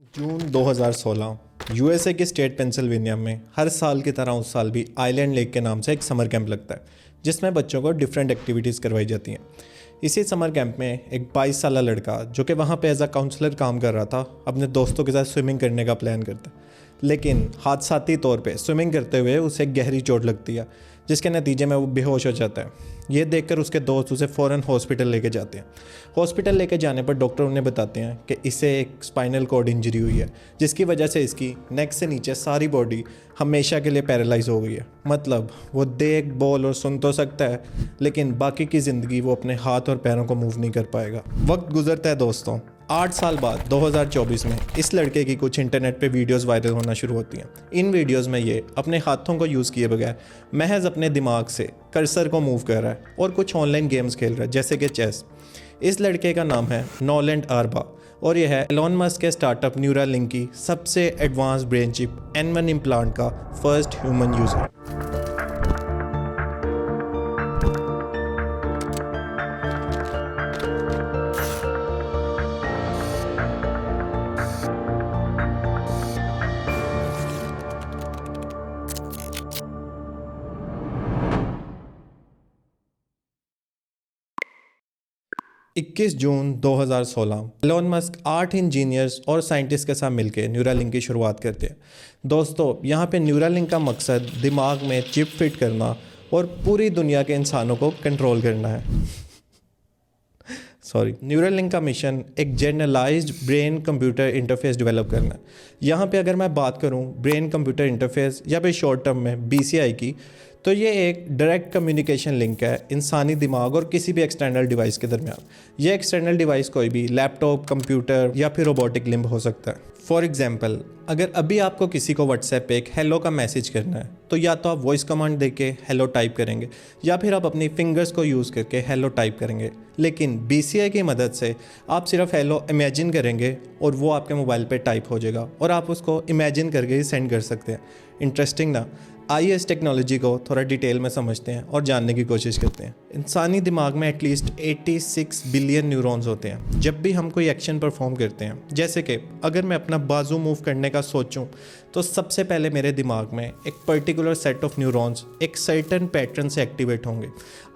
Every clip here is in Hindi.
जून 2016 यूएसए के स्टेट पेंसिल्वेनिया में हर साल की तरह उस साल भी आइलैंड लेक के नाम से एक समर कैंप लगता है जिसमें बच्चों को डिफरेंट एक्टिविटीज़ करवाई जाती हैं। इसी समर कैंप में एक 22 साल लड़का जो कि वहाँ पे एज अ काउंसलर काम कर रहा था अपने दोस्तों के साथ स्विमिंग करने का प्लान करता है, लेकिन हादसाती तौर पे स्विमिंग करते हुए उसे एक गहरी चोट लगती है जिसके नतीजे में वो बेहोश हो जाता है। ये देखकर उसके दोस्त उसे फ़ौरन हॉस्पिटल लेके जाते हैं। हॉस्पिटल लेके जाने पर डॉक्टर उन्हें बताते हैं कि इसे एक स्पाइनल कॉर्ड इंजरी हुई है जिसकी वजह से इसकी नेक से नीचे सारी बॉडी हमेशा के लिए पैरालाइज हो गई है। मतलब वो देख, बोल और सुन तो सकता है लेकिन बाकी की ज़िंदगी वो अपने हाथ और पैरों को मूव नहीं कर पाएगा। वक्त गुजरता है दोस्तों। 8 साल बाद 2024 में इस लड़के की कुछ इंटरनेट पे वीडियोस वायरल होना शुरू होती हैं। इन वीडियोस में ये अपने हाथों को यूज़ किए बगैर महज अपने दिमाग से कर्सर को मूव कर रहा है और कुछ ऑनलाइन गेम्स खेल रहा है जैसे कि चेस। इस लड़के का नाम है नोलैंड आर्बा और यह है एलोन मस्क के स्टार्टअप न्यूरालिंक की सबसे advance brain chip N1 implant का फर्स्ट ह्यूमन यूज़र। 21 जून 2016 एलोन मस्क 8 इंजीनियर्स और साइंटिस्ट के साथ मिलकर न्यूरालिंक की शुरुआत करते हैं। दोस्तों, यहाँ पे न्यूरालिंक का मकसद दिमाग में चिप फिट करना और पूरी दुनिया के इंसानों को कंट्रोल करना है। न्यूरालिंक का मिशन एक generalised brain computer interface develop करना है। यहाँ पे अगर मैं बात करूँ ब्रेन कंप्यूटर इंटरफेस या फिर शॉर्ट टर्म में BCI की, तो ये एक डायरेक्ट कम्युनिकेशन लिंक है इंसानी दिमाग और किसी भी एक्सटर्नल डिवाइस के दरमियान। ये एक्सटर्नल डिवाइस कोई भी लैपटॉप, कंप्यूटर या फिर रोबोटिक लिम्ब हो सकता है। फॉर एग्जाम्पल, अगर अभी आपको किसी को व्हाट्सएप पे एक हेलो का मैसेज करना है तो या तो आप वॉइस कमांड देके हेलो टाइप करेंगे या फिर आप अपनी फिंगर्स को यूज़ करके हेलो टाइप करेंगे। लेकिन BCI की मदद से आप सिर्फ हेलो इमेजिन करेंगे और वो आपके मोबाइल पे टाइप हो जाएगा और आप उसको इमेजिन करके ही सेंड कर सकते हैं। इंटरेस्टिंग ना? आइए इस टेक्नोलॉजी को थोड़ा डिटेल में समझते हैं और जानने की कोशिश करते हैं। इंसानी दिमाग में एटलीस्ट 86 बिलियन न्यूरॉन्स होते हैं। जब भी हम कोई एक्शन परफॉर्म करते हैं, जैसे कि अगर मैं अपना बाजू मूव करने का सोचूं तो सबसे पहले मेरे दिमाग में एक पर्टिकुलर सेट ऑफ न्यूरॉन्स एक सर्टेन पैटर्न से एक्टिवेट होंगे।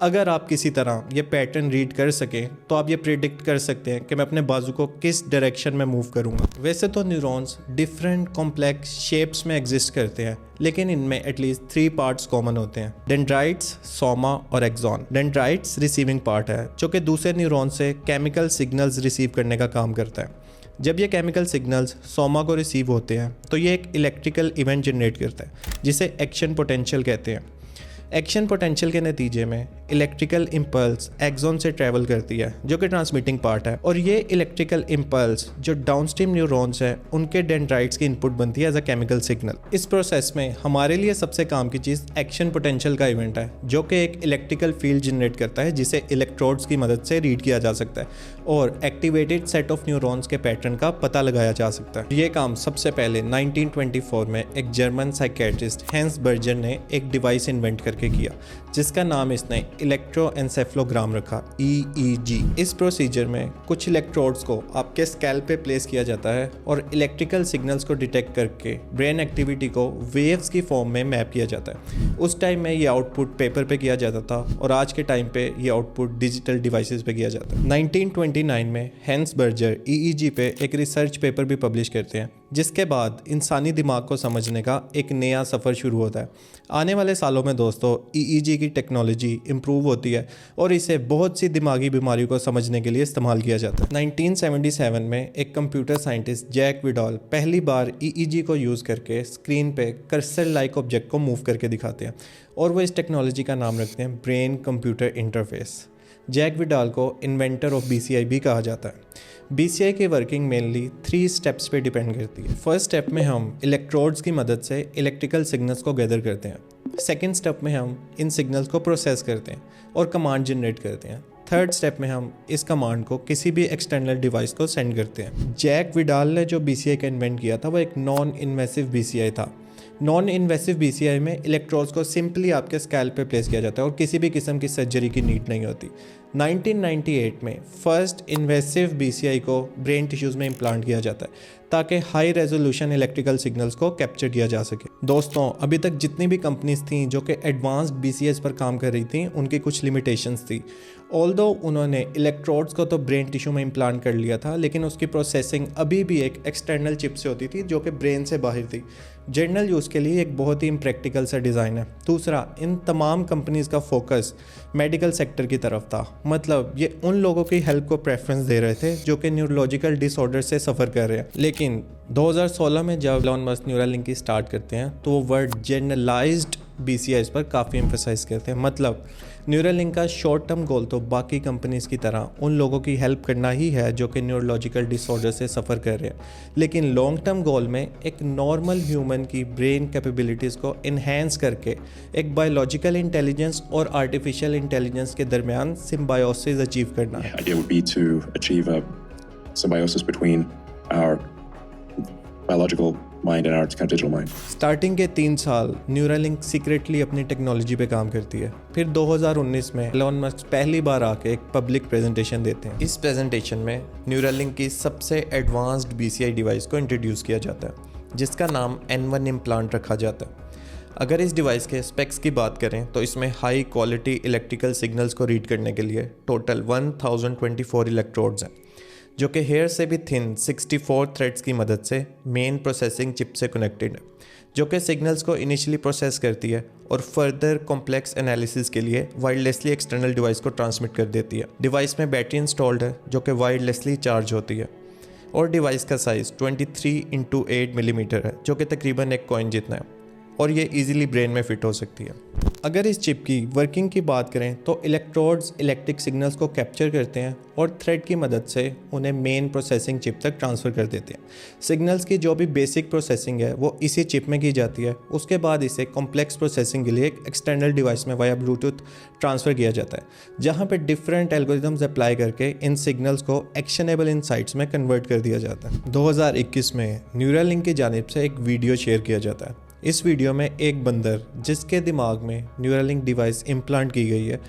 अगर आप किसी तरह ये पैटर्न रीड कर सकें तो आप ये प्रिडिक्ट कर सकते हैं कि मैं अपने बाजू को किस डायरेक्शन में मूव करूँगा। वैसे तो न्यूरॉन्स डिफरेंट कॉम्प्लेक्स शेप्स में एग्जिस्ट करते हैं लेकिन इनमें एटलीस्ट 3 पार्ट्स कॉमन होते हैं: डेंड्राइट्स, सोमा और एक्सॉन। डेंड्राइट्स रिसीविंग पार्ट है जो कि दूसरे न्यूरॉन से केमिकल सिग्नल्स रिसीव करने का काम करता है। जब ये केमिकल सिग्नल्स सोमा को रिसीव होते हैं तो ये एक इलेक्ट्रिकल इवेंट जनरेट करता है जिसे एक्शन पोटेंशियल कहते हैं। एक्शन पोटेंशियल के नतीजे में इलेक्ट्रिकल इम्पल्स एक्सॉन से ट्रैवल करती है जो कि ट्रांसमिटिंग पार्ट है, और ये इलेक्ट्रिकल इम्पल्स जो डाउनस्ट्रीम न्यूरॉन्स हैं उनके डेंड्राइट्स की इनपुट बनती है एज अ केमिकल सिग्नल। इस प्रोसेस में हमारे लिए सबसे काम की चीज़ एक्शन पोटेंशियल का इवेंट है जो कि एक इलेक्ट्रिकल फील्ड जनरेट करता है जिसे इलेक्ट्रोड्स की मदद से रीड किया जा सकता है और एक्टिवेटेड सेट ऑफ न्यूरॉन्स के पैटर्न का पता लगाया जा सकता है। ये काम सबसे पहले 1924 में एक जर्मन साइकेट्रिस्ट हैंस बर्जर ने एक डिवाइस इन्वेंट करके किया जिसका नाम इसने इलेक्ट्रोएन्सेफेलोग्राम रखा, EEG। इस प्रोसीजर में कुछ इलेक्ट्रोड्स को आपके स्कैल्प पे प्लेस किया जाता है और इलेक्ट्रिकल सिग्नल्स को डिटेक्ट करके ब्रेन एक्टिविटी को वेव्स की फॉर्म में मैप किया जाता है। उस टाइम में ये आउटपुट पेपर पे किया जाता था और आज के टाइम पे ये आउटपुट डिजिटल डिवाइसेस पे किया जाता है। 1929 में हैंस बर्जर EEG पे एक रिसर्च पेपर भी पब्लिश करते हैं जिसके बाद इंसानी दिमाग को समझने का एक नया सफ़र शुरू होता है। आने वाले सालों में दोस्तों EEG की टेक्नोलॉजी इम्प्रूव होती है और इसे बहुत सी दिमागी बीमारियों को समझने के लिए इस्तेमाल किया जाता है। 1977 में एक कंप्यूटर साइंटिस्ट जैक विडॉल पहली बार EEG को यूज़ करके स्क्रीन पे कर्सर लाइक ऑब्जेक्ट को मूव करके दिखाते हैं और वो इस टेक्नोलॉजी का नाम रखते हैं brain computer interface. Jack Vidal को इन्वेंटर ऑफ BCI भी कहा जाता है। BCI की वर्किंग मेनली 3 स्टेप्स पे डिपेंड करती है। फर्स्ट स्टेप में हम इलेक्ट्रोड्स की मदद से इलेक्ट्रिकल सिग्नल्स को गैदर करते हैं। सेकेंड स्टेप में हम इन सिग्नल्स को प्रोसेस करते हैं और कमांड जनरेट करते हैं। थर्ड स्टेप में हम इस कमांड को किसी भी एक्सटर्नल डिवाइस को सेंड करते हैं। जैक विडाल ने जो BCI का इन्वेंट किया था वो एक नॉन इन्वेसिव BCI था। नॉन इन्वेसिव BCI में इलेक्ट्रोड्स को सिंपली आपके स्कैल्प पे प्लेस किया जाता है और किसी भी किस्म की सर्जरी की नीड नहीं होती। 1998 में फर्स्ट इन्वेसिव BCI को ब्रेन टिश्यूज़ में इम्प्लांट किया जाता है ताकि हाई रेजोल्यूशन इलेक्ट्रिकल सिग्नल्स को कैप्चर किया जा सके। दोस्तों, अभी तक जितनी भी कंपनीज थीं जो कि एडवांस्ड BCIs पर काम कर रही थी, उनकी कुछ लिमिटेशंस थी। ऑल्दो उन्होंने इलेक्ट्रोड्स को तो ब्रेन टिश्यू में इम्प्लांट कर लिया था, लेकिन उसकी प्रोसेसिंग अभी भी एक एक्सटर्नल चिप से होती थी जो कि ब्रेन से बाहर थी। जनरल यूज़ के लिए एक बहुत ही इम्प्रैक्टिकल सा डिज़ाइन है। दूसरा, इन तमाम कंपनीज़ का फोकस मेडिकल सेक्टर की तरफ था, मतलब ये उन लोगों की हेल्प को प्रेफरेंस दे रहे थे जो कि न्यूरोलॉजिकल डिसऑर्डर से सफ़र कर रहे हैं। लेकिन 2016 में जब एलोन मस्क न्यूरालिंक की स्टार्ट करते हैं तो वो वर्ड जनरलाइज्ड BCIs पर काफ़ी एम्फसाइज करते हैं। मतलब न्यूरालिंक का शॉर्ट टर्म गोल तो बाकी कंपनीज़ की तरह उन लोगों की हेल्प करना ही है जो कि न्यूरोलॉजिकल डिसऑर्डर से सफ़र कर रहे हैं, लेकिन लॉन्ग टर्म गोल में एक नॉर्मल ह्यूमन की ब्रेन कैपेबिलिटीज़ को इन्हेंस करके एक बायोलॉजिकल इंटेलिजेंस और आर्टिफिशियल इंटेलिजेंस के दरमियान सिम्बायोसिस अचीव करना है। idea would be to achieve a symbiosis between our biological mind and our kind of digital mind. Starting के 3 साल न्यूरालिंक सीक्रेटली अपनी टेक्नोलॉजी पे काम करती है। फिर 2019 में एलोन मस्क पहली बार आके एक पब्लिक प्रेजेंटेशन देते हैं। इस प्रेजेंटेशन में न्यूरालिंक की सबसे एडवांस्ड BCI डिवाइस को इंट्रोड्यूस किया जाता है जिसका नाम N1 इम्प्लांट रखा जाता है। अगर इस डिवाइस के स्पेक्स की बात करें तो इसमें हाई क्वालिटी इलेक्ट्रिकल सिग्नल्स को रीड करने के लिए टोटल 1024 इलेक्ट्रोड्स हैं जो कि हेयर से भी थिन 64 थ्रेड्स की मदद से मेन प्रोसेसिंग चिप से कनेक्टेड है, जो कि सिग्नल्स को इनिशियली प्रोसेस करती है और फर्दर कॉम्प्लेक्स एनालिसिस के लिए वायरलेसली एक्सटर्नल डिवाइस को ट्रांसमिट कर देती है। डिवाइस में बैटरी इंस्टॉल्ड है जो कि वायरलेसली चार्ज होती है और डिवाइस का साइज़ 23x8 मिलीमीटर है जो कि तकरीबन एक कॉइन जितना है और ये इजीली ब्रेन में फिट हो सकती है। अगर इस चिप की वर्किंग की बात करें तो इलेक्ट्रोड्स इलेक्ट्रिक सिग्नल्स को कैप्चर करते हैं और थ्रेड की मदद से उन्हें मेन प्रोसेसिंग चिप तक ट्रांसफ़र कर देते हैं। सिग्नल्स की जो भी बेसिक प्रोसेसिंग है वो इसी चिप में की जाती है। उसके बाद इसे कॉम्प्लेक्स प्रोसेसिंग के लिए एक एक्सटर्नल डिवाइस में वाया ब्लूटूथ ट्रांसफ़र किया जाता है जहाँ पर डिफरेंट एल्गोरिथम्स अप्लाई करके इन सिग्नल्स को एक्शनेबल इनसाइट्स में कन्वर्ट कर दिया जाता है। 2021 में न्यूरालिंक की जानिब से एक वीडियो शेयर किया जाता है। इस वीडियो में एक बंदर जिसके दिमाग में न्यूरालिंक डिवाइस इम्प्लांट की गई है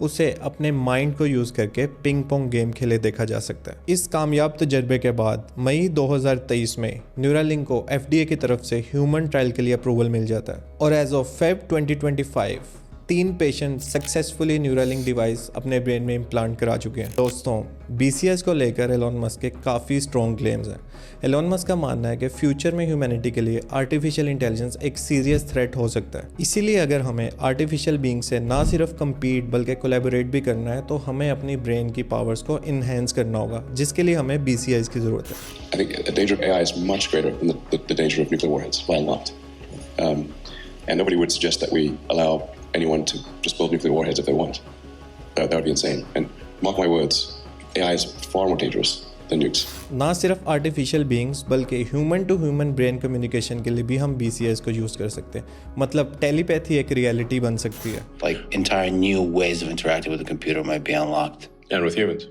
उसे अपने माइंड को यूज़ करके पिंग पोंग गेम खेले देखा जा सकता है। इस कामयाब तजर्बे के बाद मई 2023 में न्यूरालिंक को FDA की तरफ से ह्यूमन ट्रायल के लिए अप्रूवल मिल जाता है और as of Feb 2025 3 patient successfully Neuralink device अपने ब्रेन में इम्प्लांट करा चुके हैं। दोस्तों, BCIs को लेकर एलोन मस्क के काफ़ी स्ट्रॉन्ग क्लेम्स हैं। एलोन मस्क का मानना है कि फ्यूचर में ह्यूमैनिटी के लिए आर्टिफिशियल इंटेलिजेंस एक सीरियस थ्रेट हो सकता है। इसीलिए अगर हमें आर्टिफिशियल बीइंग से ना सिर्फ कम्पीट बल्कि कोलैबोरेट भी करना है तो हमें अपनी ब्रेन की पावर्स को इन्हेंस करना होगा, जिसके लिए हमें BCIs की ज़रूरत है। I think the danger of AI is much greater than the danger of nuclear warheads by a lot. And nobody would suggest that we allow anyone to just build nuclear warheads if they want. That would be insane. And mark my words, AI is far more dangerous than nukes. ना सिर्फ आर्टिफिशियल बीइंग्स बल्कि human to human brain communication के लिए भी हम BCIs को यूज़ कर सकते हैं। मतलब टेलीपैथी एक रियलिटी बन सकती है। Like entire new ways of interacting with the computer might be unlocked. And with humans.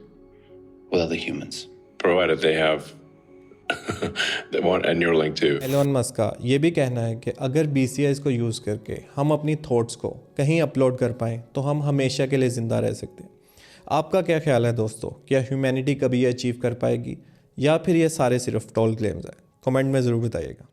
With other humans. Provided they have they want a Neuralink too. Elon Musk का ये भी कहना है कि अगर BCIs को यूज़ करके हम अपनी थॉट्स को कहीं अपलोड कर पाएँ तो हम हमेशा के लिए ज़िंदा रह सकते हैं। आपका क्या ख्याल है दोस्तों? क्या ह्यूमैनिटी कभी ये अचीव कर पाएगी या फिर ये सारे सिर्फ टॉल क्लेम्स हैं? कमेंट में ज़रूर बताइएगा।